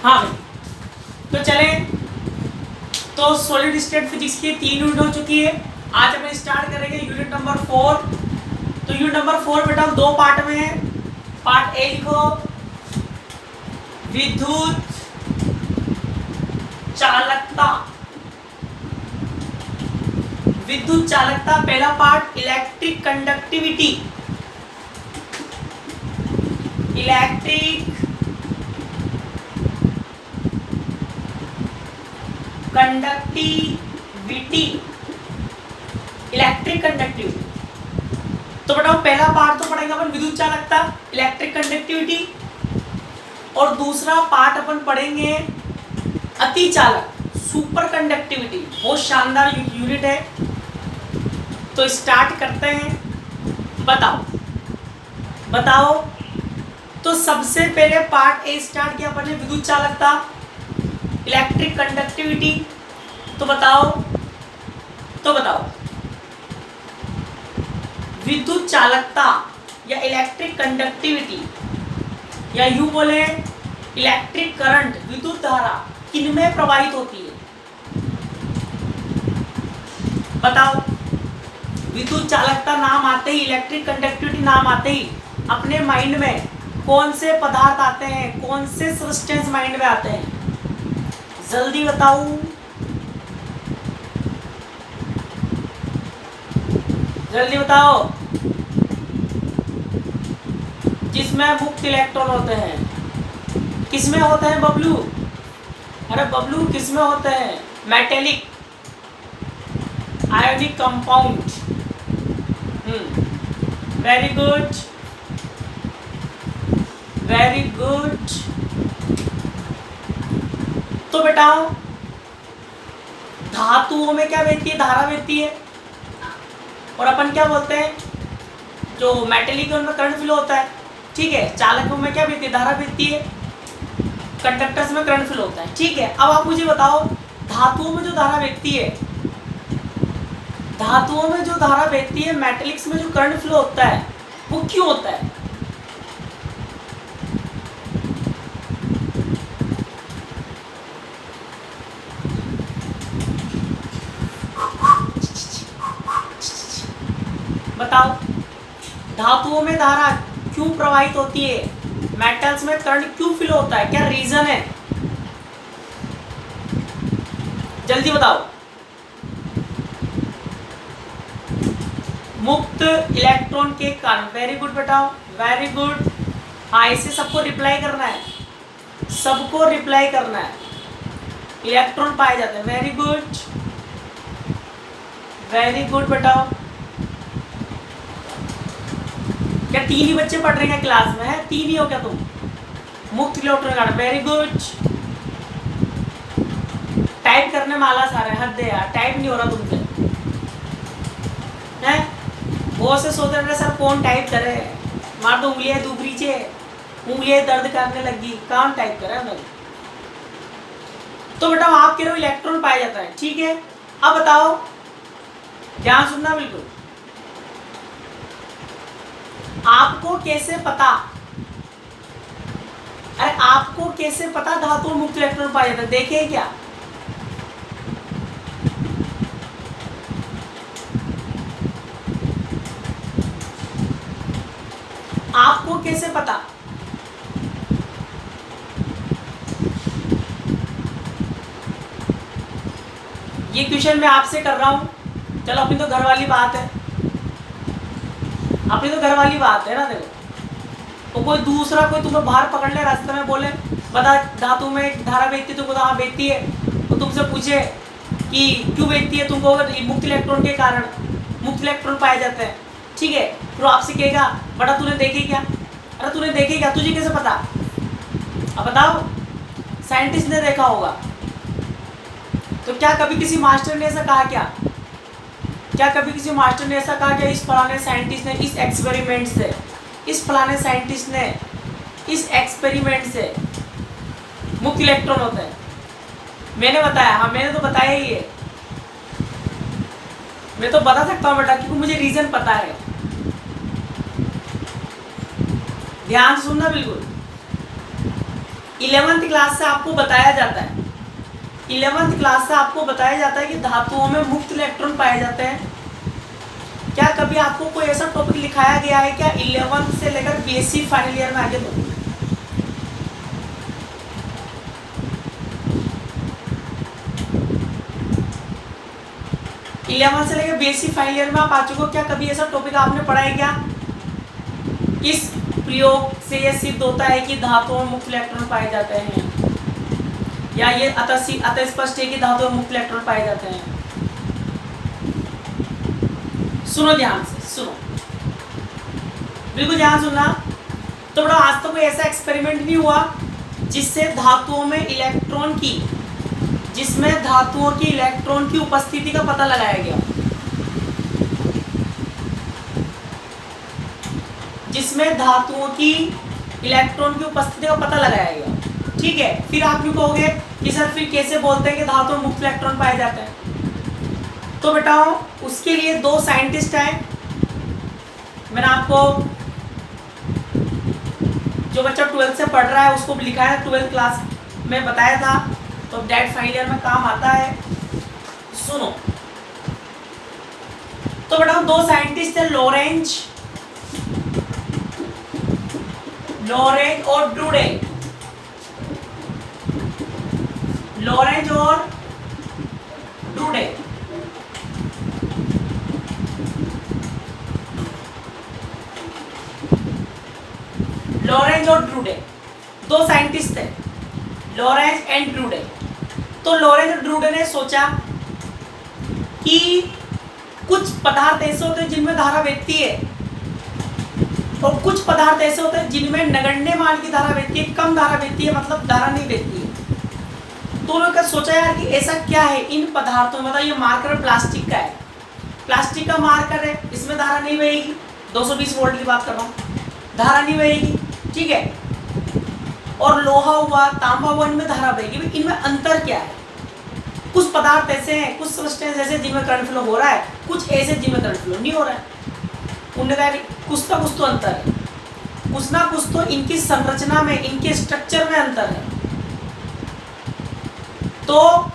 हाँ भाई, तो चले, तो सॉलिड स्टेट फिजिक्स की 3 यूनिट हो चुकी है। आज अपन स्टार्ट करेंगे यूनिट नंबर 4। तो यूनिट नंबर 4 बेटा 2 पार्ट में है। पार्ट ए लिखो, विद्युत चालकता। विद्युत चालकता पहला part, electric conductivity. Electric conductivity, electric conductivity. तो बताओ पहला पार्ट तो पढ़ेंगे अपन विद्युत चालकता, इलेक्ट्रिक कंडक्टिविटी, और दूसरा पार्ट अपन पढ़ेंगे अतिचालक, सुपर कंडक्टिविटी। बहुत शानदार यूनिट है। तो स्टार्ट करते हैं। बताओ तो सबसे पहले पार्ट ए स्टार्ट किया अपन ने, विद्युत चालकता, इलेक्ट्रिक कंडक्टिविटी। तो बताओ विद्युत चालकता या इलेक्ट्रिक कंडक्टिविटी, या यूं बोले इलेक्ट्रिक करंट, विद्युत धारा किनमें प्रवाहित होती है? बताओ। विद्युत चालकता नाम आते ही, इलेक्ट्रिक कंडक्टिविटी नाम आते ही अपने माइंड में कौन से पदार्थ आते हैं, कौन से सब्सटेंस माइंड में आते हैं? जल्दी बताओ, जल्दी बताओ। जिसमें मुक्त इलेक्ट्रॉन होते हैं। किसमें होते हैं बबलू? अरे बबलू किसमें होते हैं? Metallic ionic compound. Very good, very good. तो बेटा धातुओं में क्या बहती है? धारा बहती है। और अपन क्या बोलते हैं, जो मेटेलिक है उनमें करंट फ्लो होता है, ठीक है। चालकों में क्या बहती है? धारा बहती है। कंडक्टर्स में करंट फ्लो होता है, ठीक है। अब आप मुझे बताओ, धातुओं में जो धारा बहती है, धातुओं में जो धारा बहती है, मेटेलिक्स में जो करंट फ्लो होता है, वो क्यों होता है? बताओ, धातुओं में धारा क्यों प्रवाहित होती है, मेटल्स में करंट क्यों फ्लो होता है? क्या रीजन है? जल्दी बताओ। मुक्त इलेक्ट्रॉन के कारण। वेरी गुड बेटा, वेरी गुड। हाँ, इसे सबको रिप्लाई करना है, सबको रिप्लाई करना है। इलेक्ट्रॉन पाए जाते हैं। वेरी गुड, वेरी गुड बेटा। क्या 3 ही बच्चे पढ़ रहे हैं क्लास में? है 3 ही हो क्या तुम? मुक्त इलेक्ट्रॉन कारण। Very good. टाइप करने में आलस आ रहा है, हद है यार, टाइप नहीं हो रहा तुमसे। हैं वो से सोच रहे सर कौन टाइप करे, मार तो उंगलियां दुबरी चे, उंगलियां दर्द करने लगी, कौन टाइप करे मैं? तो बेटा आप कह रहे हो इलेक्ट्रॉन पाया जाता है, ठीक है। अब बताओ, ध्यान सुनना बिल्कुल। आपको कैसे पता, अरे आपको कैसे पता धातु में मुक्त इलेक्ट्रॉन पाया जाता है? देखें क्या? आपको कैसे पता? ये क्वेश्चन मैं आपसे कर रहा हूं। चलो अपनी तो घर वाली बात है, अपनी तो घर वाली बात है ना। देखो, तो कोई दूसरा कोई तुम्हें बाहर पकड़ ले, रास्ते में बोले बता धातु में धारा बहती है, तुमको हाँ बहती है, तो तुमसे पूछे कि क्यों बहती है, तुमको अगर मुक्त इलेक्ट्रॉन के कारण मुक्त इलेक्ट्रॉन पाए जाते हैं, ठीक है। फिर आपसे कहेगा बेटा तूने देखे क्या? अरे तूने देखे क्या, तुझे कैसे पता? अब बताओ, साइंटिस्ट ने देखा होगा। तो क्या कभी किसी मास्टर ने ऐसा कहा क्या? क्या कभी किसी मास्टर ने ऐसा कहा क्या इस फलाने साइंटिस्ट ने इस एक्सपेरिमेंट से, इस फलाने साइंटिस्ट ने इस एक्सपेरिमेंट से मुक्त इलेक्ट्रॉन होते हैं? मैंने बताया, हाँ मैंने तो बताया ही है। मैं तो बता सकता हूँ बेटा, क्योंकि मुझे रीजन पता है। ध्यान से सुनना बिल्कुल। 11th क्लास से आपको बताया जाता है, 11th क्लास से आपको बताया जाता है कि धातुओं में मुक्त इलेक्ट्रॉन पाए जाते हैं। क्या कभी आपको कोई ऐसा टॉपिक लिखाया गया है क्या 11th से लेकर बीएससी फाइनल ईयर में आगे तो? 11th से लेकर बीएससी फाइनल ईयर में आप आ चुके हो, क्या कभी ऐसा टॉपिक आपने पढ़ा है क्या? इस प्रयोग से यह सिद्ध होता है कि धातुओं में मुक्त इलेक्ट्रॉन पाए जाते हैं, या ये अतः स्पष्ट है कि धातुओं में मुक्त इलेक्ट्रॉन पाए जाते हैं? सुनो ध्यान से, सुनो बिल्कुल ध्यान सुनना। तो बड़ा आज तक कोई ऐसा एक्सपेरिमेंट नहीं हुआ जिससे धातुओं में इलेक्ट्रॉन की, जिसमें धातुओं की इलेक्ट्रॉन की उपस्थिति का पता लगाया गया, जिसमें धातुओं की इलेक्ट्रॉन की उपस्थिति का पता लगाया गया। ठीक है, फिर आप यूँ कहोगे कि सर फिर कैसे बोलते हैं कि धातुओं में मुक्त इलेक्ट्रॉन पाए जाते हैं? तो बेटा उसके लिए दो साइंटिस्ट हैं। मैंने आपको जो बच्चा 12th से पढ़ रहा है उसको लिखा है 12th क्लास में बताया था, तो डायरेक्ट फाइनल ईयर में काम आता है। सुनो, तो बेटा दो साइंटिस्ट थे, लॉरेंज और ड्रूडे। लॉरेंज और ड्रूडे लॉरेंज और ड्रूडे दो साइंटिस्ट थे, लॉरेंज एंड ड्रूडे। तो लॉरेंज और ड्रूडे ने सोचा कि कुछ पदार्थ ऐसे होते हैं जिनमें धारा बहती है, और कुछ पदार्थ ऐसे होते हैं जिनमें नगण्य मान की धारा बहती है, कम धारा बहती है, मतलब धारा नहीं बहती है। तो उन्होंने सोचा यार कि ऐसा क्या है इन पदार्थों में, मतलब ये मार्कर प्लास्टिक का है, प्लास्टिक का मार्कर है, इसमें धारा नहीं बहेगी, 220 वोल्ट की बात कर रहा हूँ, धारा नहीं बहेगी, ठीक है। और लोहा हुआ, तांबा हुआ, इनमें धारा बहेगी। इनमें अंतर क्या है? कुछ पदार्थ ऐसे हैं, कुछ सब्सटेंस ऐसे जिनमें करंट फ्लो हो रहा है, कुछ ऐसे जिनमें करंट फ्लो नहीं हो रहा है। उन्होंने कहा कुछ ना कुछ तो अंतर है, कुछ ना कुछ तो इनकी संरचना में, इनके स्ट्रक्चर में अंतर है। तो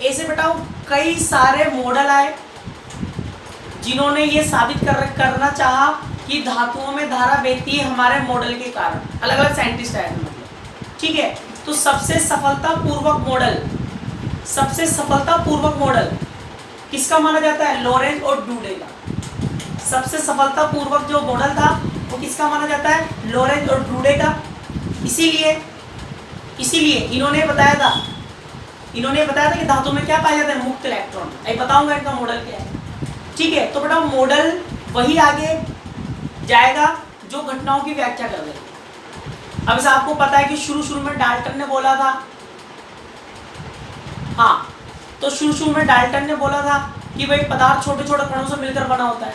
ऐसे बेटा कई सारे मॉडल आए जिन्होंने ये साबित करना चाहा कि धातुओं में धारा बहती है हमारे मॉडल के कारण। अलग अलग साइंटिस्ट आए, मतलब ठीक है। तो सबसे सफलतापूर्वक मॉडल किसका माना जाता है? लॉरेंज और ड्रूडे का। सबसे सफलतापूर्वक जो मॉडल था वो किसका माना जाता है? लॉरेंज और ड्रूडे का। इसीलिए इन्होंने बताया था कि धातु में क्या पाया जाता है? मुक्त इलेक्ट्रॉन। मैं बताऊंगा इनका मॉडल क्या है, ठीक है। तो बेटा मॉडल वही आगे जाएगा जो घटनाओं की व्याख्या कर देगा। अब इसे आपको पता है कि शुरू में डाल्टन ने बोला था, हाँ, तो शुरू में डाल्टन ने बोला था कि भाई पदार्थ छोटे छोटे कणों से मिलकर बना होता है।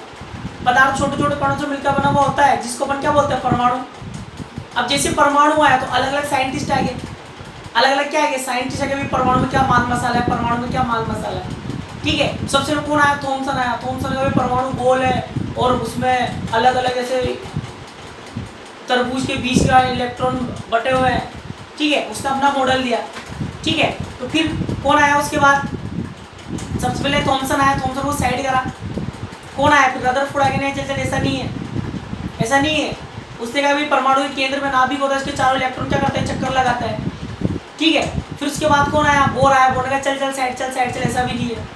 पदार्थ छोटे छोटे कणों से मिलकर बना हुआ होता है, जिसको अपन क्या बोलते हैं? परमाणु। अब जैसे परमाणु आया तो अलग अलग साइंटिस्ट आ गए, अलग अलग क्या है साइंटिस्ट है कि परमाणु में क्या माल मसाला है, परमाणु में क्या माल मसाला है, ठीक है। सबसे कौन आया? थॉमसन आया। थॉमसन का भी परमाणु गोल है और उसमें अलग अलग ऐसे तरबूज के बीच का इलेक्ट्रॉन बटे हुए हैं, ठीक है। उसका अपना मॉडल दिया, ठीक है। तो फिर कौन आया उसके बाद? सबसे पहले थॉमसन आया, थॉमसन को साइड करा। कौन आया फिर? रदरफोर्ड आगे? नहीं, चल ऐसा नहीं है। उसने कहा भी परमाणु के केंद्र में नाभिक होता है, इसके चारों इलेक्ट्रॉन क्या करते हैं? चक्कर लगाता है, ठीक है। फिर उसके बाद कौन आया? बोर आया। बोर ने कहा चल साइड, ऐसा भी नहीं है,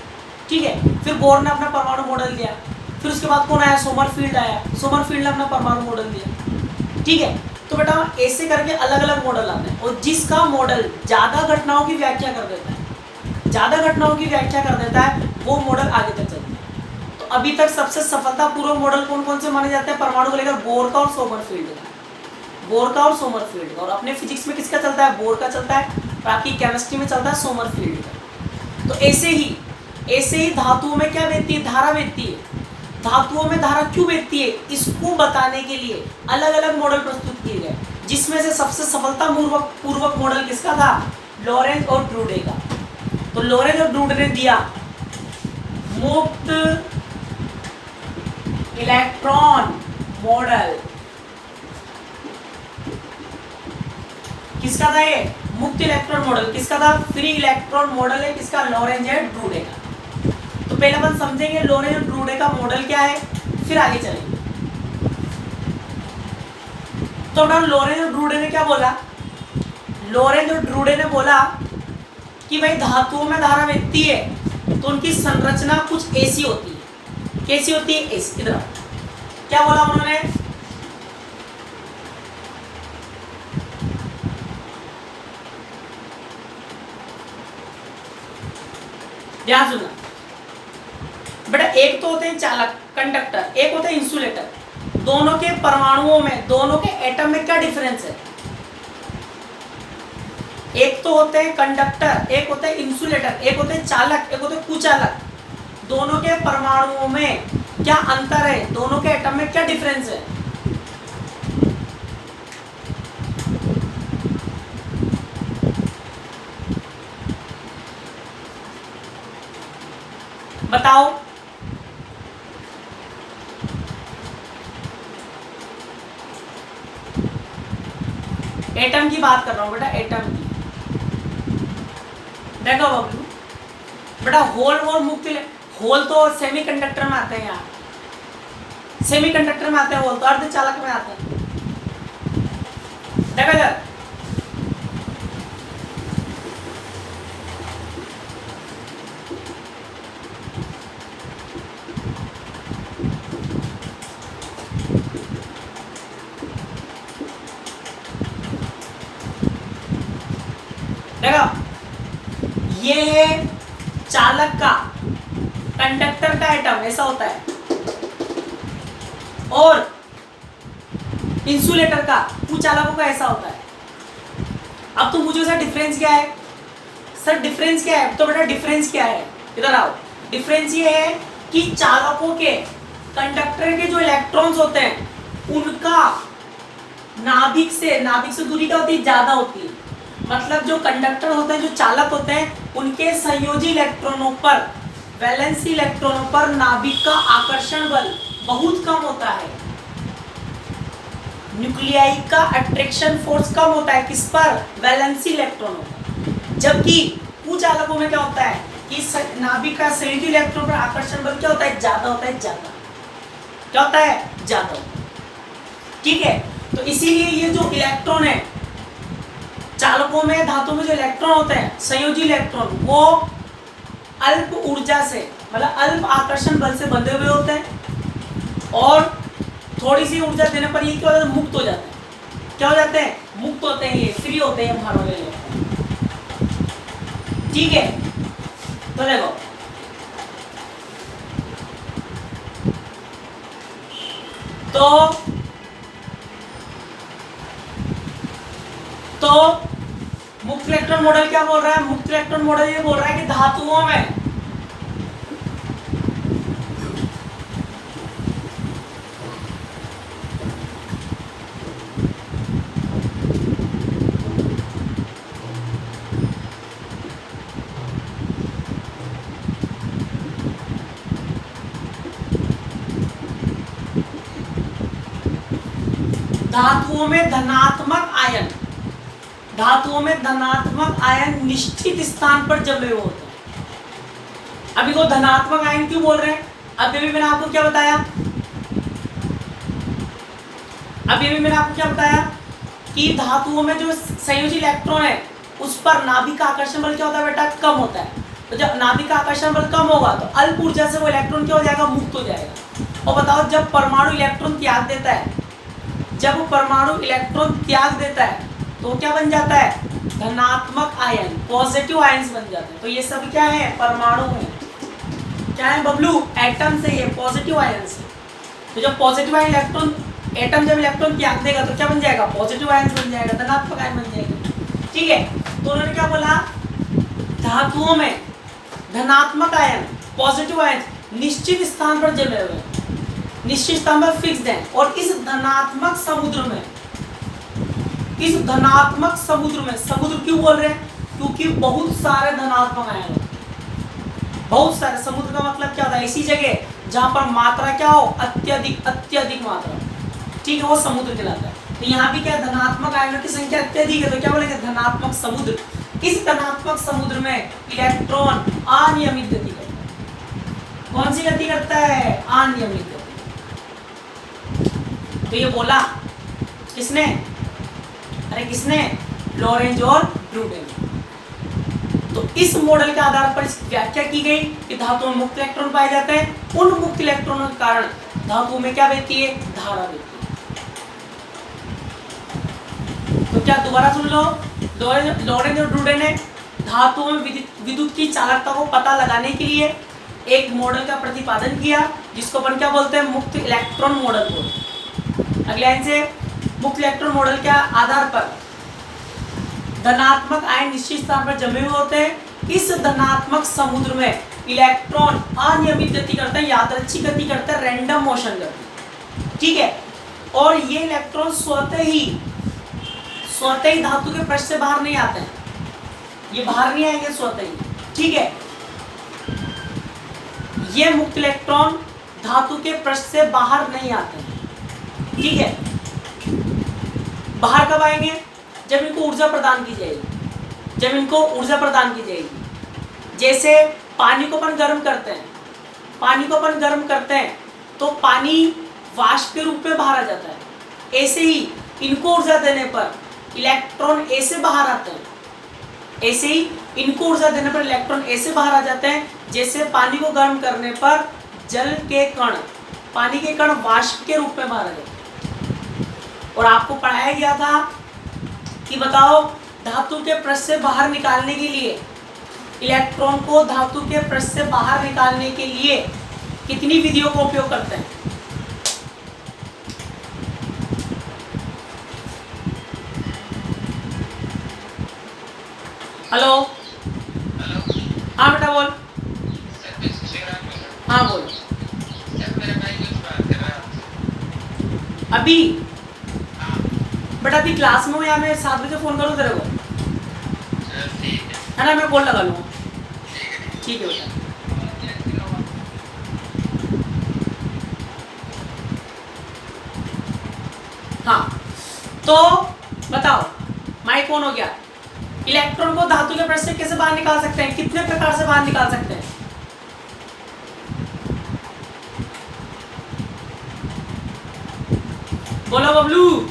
ठीक है। फिर बोर ने अपना परमाणु मॉडल दिया। फिर उसके बाद कौन आया? सोमरफील्ड आया। सोमरफील्ड ने अपना परमाणु मॉडल दिया, ठीक है। तो बेटा ऐसे करके अलग अलग मॉडल आते हैं, और जिसका मॉडल ज़्यादा घटनाओं की व्याख्या कर देता है, वो मॉडल आगे तक चलता है। तो अभी तक सबसे सफलतापूर्वक मॉडल कौन कौन से माने जाते हैं परमाणु को लेकर? बोर का और सोमरफील्ड का। और अपने फिजिक्स में किसका चलता है? बोर का चलता है। बाकी केमिस्ट्री में चलता है सोमरफील्ड का। तो ऐसे ही धातुओं में क्या बहती है? धारा बहती है। धातुओं में धारा क्यों बहती है, इसको बताने के लिए अलग अलग मॉडल प्रस्तुत किए गए, जिसमें से सबसे सफलतापूर्वक मॉडल किसका था? लॉरेंज और ड्रूडे का। तो लॉरेंज और ड्रूडे ने दिया मुक्त इलेक्ट्रॉन मॉडल। किसका था ये? मुक्त इलेक्ट्रॉन मॉडल। किसका था? फ्री इलेक्ट्रॉन मॉडल है किसका? लॉरेंज एंड ड्रूडे का। तो पहले अपन समझेंगे लॉरेंज एंड ड्रूडे का मॉडल क्या है, फिर आगे चलेंगे। तो लॉरेंज और ड्रूडे ने क्या बोला? लॉरेंज और ड्रूडे ने बोला कि भाई धातुओं में धारा बहती है तो उनकी संरचना कुछ ऐसी होती है। कैसी होती है? ऐसी। इधर क्या बोला उन्होंने? ध्यान सुनना बेटा, एक तो होते हैं चालक कंडक्टर, एक होते हैं इंसुलेटर। दोनों के परमाणुओं में, दोनों के एटम में क्या डिफरेंस है? एक तो होते हैं कंडक्टर, एक होते हैं इंसुलेटर, एक होते हैं चालक, एक होते हैं कुचालक। दोनों के परमाणुओं में क्या अंतर है? दोनों के एटम में क्या डिफरेंस है? बताओ। एटम की बात कर रहा हूं बेटा, एटम की। देखो बबलू बेटा, होल और मुक्त, होल तो सेमीकंडक्टर में आते हैं यार, सेमीकंडक्टर में आते हैं होल, तो अर्धचालक में आते हैं। देखो यार, देखो ये है चालक का, कंडक्टर का एटम ऐसा होता है, और इंसुलेटर का, कुचालकों का ऐसा होता है। अब तुम पूछो सर डिफरेंस क्या है? सर डिफरेंस क्या है? तो बेटा डिफरेंस क्या है, इधर आओ। डिफरेंस ये है कि चालकों के, कंडक्टर के जो इलेक्ट्रॉन्स होते हैं उनका नाभिक से दूरी क्या होती है? ज्यादा होती है। मतलब जो कंडक्टर होते हैं, जो चालक होते हैं, उनके संयोजी इलेक्ट्रॉनों पर, वैलेंसी इलेक्ट्रॉनों पर नाभिक का आकर्षण बल बहुत कम होता है। न्यूक्लियाई का अट्रैक्शन फोर्स कम होता है किस पर? वैलेंसी इलेक्ट्रॉनों पर। जबकि कुचालकों में क्या होता है कि नाभिक का संयोजी इलेक्ट्रॉन पर आकर्षण बल क्या होता है? ज्यादा होता है। ज्यादा क्या होता है? ज्यादा होता है। ठीक है, तो इसीलिए ये जो इलेक्ट्रॉन है चालकों में, धातु में जो इलेक्ट्रॉन होते हैं संयोजी इलेक्ट्रॉन, वो अल्प ऊर्जा से, मतलब अल्प आकर्षण बल से बंधे हुए होते हैं, और थोड़ी सी ऊर्जा देने पर ये क्या हो जाता है? मुक्त हो जाते हैं। क्या हो जाते हैं? मुक्त होते हैं, ये फ्री होते हैं बाहर वाले इलेक्ट्रॉन। ठीक है, तो देखो तो मुक्त इलेक्ट्रॉन मॉडल क्या बोल रहा है? मुक्त इलेक्ट्रॉन मॉडल ये बोल रहा है कि धातुओं में धातुओं में धनात्मक आयन, धातुओं में धनात्मक आयन निश्चित स्थान पर जमे हुए होते हैं। अभी को धनात्मक आयन क्यों बोल रहे हैं? अभी भी मैंने आपको क्या बताया? कि धातुओं में जो संयोजी इलेक्ट्रॉन है उस पर नाभिक का आकर्षण बल क्या होता है बेटा? कम होता है। तो जब नाभिक का आकर्षण बल कम होगा तो अल्प ऊर्जा से वो इलेक्ट्रॉन क्या हो जाएगा? मुक्त हो जाएगा। और बताओ, जब परमाणु इलेक्ट्रॉन त्याग देता है, जब परमाणु इलेक्ट्रॉन त्याग देता है तो क्या बन जाता है? धनात्मक आयन, पॉजिटिव आयन्स बन जाते हैं। तो ये सब क्या है? परमाणु है। क्या है बबलू? एटम से, ये पॉजिटिव आयन्स है। तो जब पॉजिटिव आयन इलेक्ट्रॉन, एटम जब इलेक्ट्रॉन त्याग देगा तो क्या बन जाएगा? पॉजिटिव आयन्स बन जाएगा, धनात्मक आयन बन जाएगा। ठीक है, तो उन्होंने क्या बोला? धातुओं में धनात्मक आयन, पॉजिटिव आयन निश्चित स्थान पर जमे हुए हैं, निश्चित स्थान पर फिक्स्ड है। और इस धनात्मक समुद्र में, समुद्र क्यों बोल रहे हैं? क्योंकि बहुत सारे धनात्मक आयन हैं, बहुत सारे। समुद्र का मतलब क्या होता है? ऐसी जगह जहां पर मात्रा क्या हो? अत्यधिक मात्रा। ठीक है, वो समुद्र कहलाता है। तो यहाँ भी क्या धनात्मक आयनों की संख्या अत्यधिक है, तो क्या बोलेंगे धनात्मक समुद्र। इस धनात्मक समुद्र में इलेक्ट्रॉन अनियमित गति करता है। कौन सी गति करता है? अनियमित गति। तो ये बोला किसने? अरे किसने? लॉरेंज और ड्रूडे ने। तो इस मॉडल के आधार पर इस व्याख्या की गई कि धातुओं में मुक्त इलेक्ट्रॉन पाए जाते हैं। उन मुक्त इलेक्ट्रॉनों के कारण धातुओं में क्या बहती है? धारा बहती है। तो क्या दोबारा सुन लो, लॉरेंज और ड्रूडे ने धातुओं में विद्युत की चालकता को पता लगाने के लिए एक मॉडल का प्रतिपादन किया, जिसको अपन क्या बोलते हैं? मुक्त इलेक्ट्रॉन मॉडल बोलते हैं। अगले लाइन से, मुक्त इलेक्ट्रॉन मॉडल के आधार पर धनात्मक आयन निश्चित स्थान पर जमे हुए होते हैं। इस धनात्मक समुद्र में इलेक्ट्रॉन अनियमित गति करते हैं, यादृच्छिक गति करते हैं, रैंडम मोशन करते हैं, ठीक है। और ये इलेक्ट्रॉन स्वतः ही धातु के पृष्ठ से बाहर नहीं आते हैं, ये बाहर नहीं आएंगे स्वतः ही, ठीक है। ये मुक्त इलेक्ट्रॉन धातु के पृष्ठ से बाहर नहीं आते हैं, ठीक है। बाहर कब आएंगे? जब इनको ऊर्जा प्रदान की जाएगी, जब इनको ऊर्जा प्रदान की जाएगी। जैसे पानी को अपन गर्म करते हैं, पानी को अपन गर्म करते हैं तो पानी वाष्प के रूप में बाहर आ जाता है। ऐसे ही इनको ऊर्जा देने पर इलेक्ट्रॉन ऐसे बाहर आते हैं, ऐसे ही इनको ऊर्जा देने पर इलेक्ट्रॉन ऐसे बाहर आ जाते हैं जैसे पानी को गर्म करने पर जल के कण, पानी के कण वाष्प के रूप में बाहर आ जाते हैं। और आपको पढ़ाया गया था कि बताओ धातु के पृष्ठ से बाहर निकालने के लिए, इलेक्ट्रॉन को धातु के पृष्ठ से बाहर निकालने के लिए कितनी विधियों का उपयोग करते हैं? हेलो, हाँ बेटा बोल। हाँ बोल। अभी बेटा अभी क्लास में हूँ या मैं 7 बजे फोन करूँ तेरे को? है ना, मैं कॉल लगा लूँगा, ठीक है बेटा। हाँ तो बताओ, माइक ऑन हो गया। इलेक्ट्रॉन को धातु के पृष्ठ से कैसे बाहर निकाल सकते हैं? कितने प्रकार से बाहर निकाल सकते हैं? बोलो बबलू।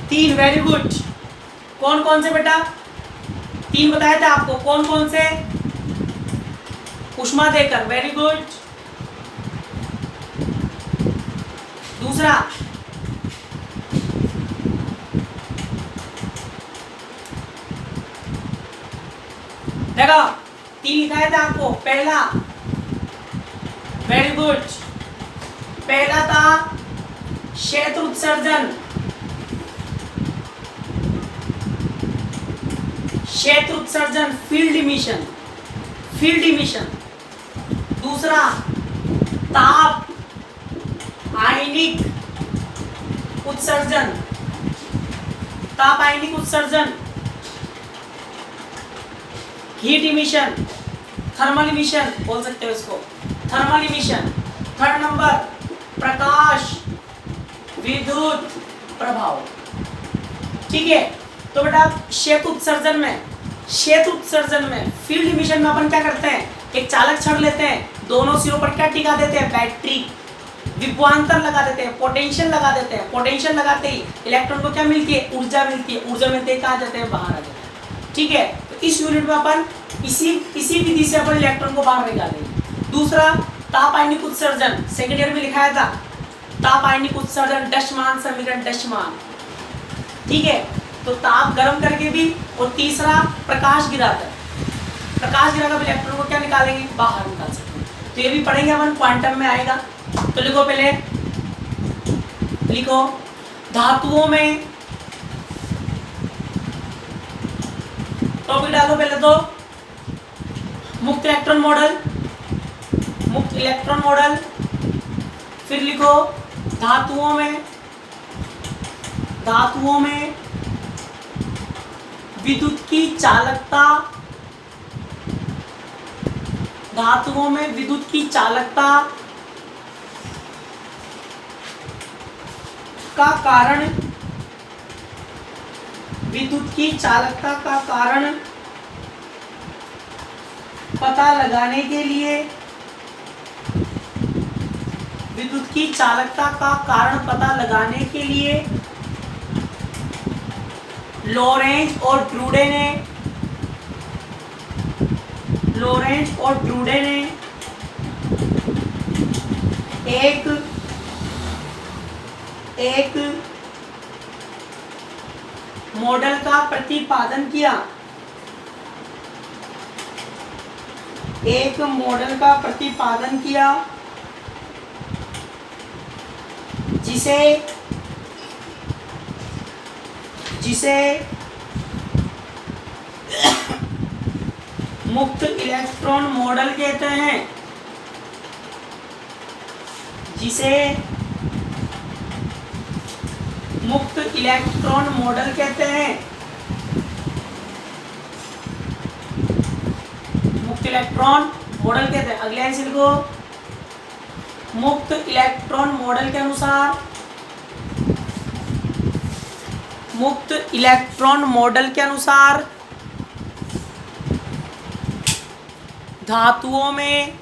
3, very good. कौन कौन से बेटा? 3 बताया था आपको, कौन कौन से? उष्मा देकर, वेरी गुड। दूसरा, देखो 3 लिखाया था आपको। पहला, वेरी गुड, पहला था क्षेत्र उत्सर्जन, क्षेत्र उत्सर्जन, फील्ड इमिशन, फील्ड इमिशन। दूसरा ताप आयनिक उत्सर्जन, ताप आयनिक उत्सर्जन, हीट इमिशन, थर्मल इमिशन बोल सकते हो इसको, थर्मल इमिशन। थर्ड नंबर प्रकाश विद्युत प्रभाव, ठीक है। तो बेटा क्षेत्र उत्सर्जन में फील्ड इमिशन में अपन क्या करते हैं? एक चालक छड़ लेते हैं, दोनों सिरों पर क्या टिका देते हैं? बैटरी। विभवांतर लगा देते हैं, पोटेंशियल लगा देते हैं। पोटेंशियल लगाते ही इलेक्ट्रॉन को क्या मिलती है? ऊर्जा मिलती है। ऊर्जा मिलते ही कहाँ जाते हैं? बाहर आ जाते हैं, ठीक है। तो इस यूनिट में अपन इसी विधि से अपन इलेक्ट्रॉन को बाहर निकालेंगे। दूसरा ताप आयनिक उत्सर्जन, सेकेंड ईयर में लिखाया था, ताप आयनिक उत्सर्जन, डशमान समीकरण, डशमान, ठीक है। तो ताप गर्म करके भी। और तीसरा प्रकाश गिराकर, प्रकाश गिराकर इलेक्ट्रॉन को क्या निकालेंगे? बाहर निकाल सकते हैं। तो ये भी पढ़ेंगे अपन, क्वांटम में आएगा। तो लिखो, पहले लिखो धातुओं में, टॉपिक डालो पहले तो मुक्त इलेक्ट्रॉन मॉडल, मुक्त इलेक्ट्रॉन मॉडल। फिर लिखो धातुओं में विद्युत की चालकता, धातुओं में विद्युत की चालकता का कारण, विद्युत की चालकता का कारण पता लगाने के लिए, विद्युत की चालकता का कारण पता लगाने के लिए लॉरेंज और ड्रूडे ने एक मॉडल का प्रतिपादन किया। एक मॉडल का प्रतिपादन किया जिसे मुक्त इलेक्ट्रॉन मॉडल कहते हैं। जिसे मुक्त इलेक्ट्रॉन मॉडल कहते हैं। मुक्त इलेक्ट्रॉन मॉडल कहते हैं। अगले आंसर को मुक्त इलेक्ट्रॉन मॉडल के अनुसार, मुक्त इलेक्ट्रॉन मॉडल के अनुसार धातुओं में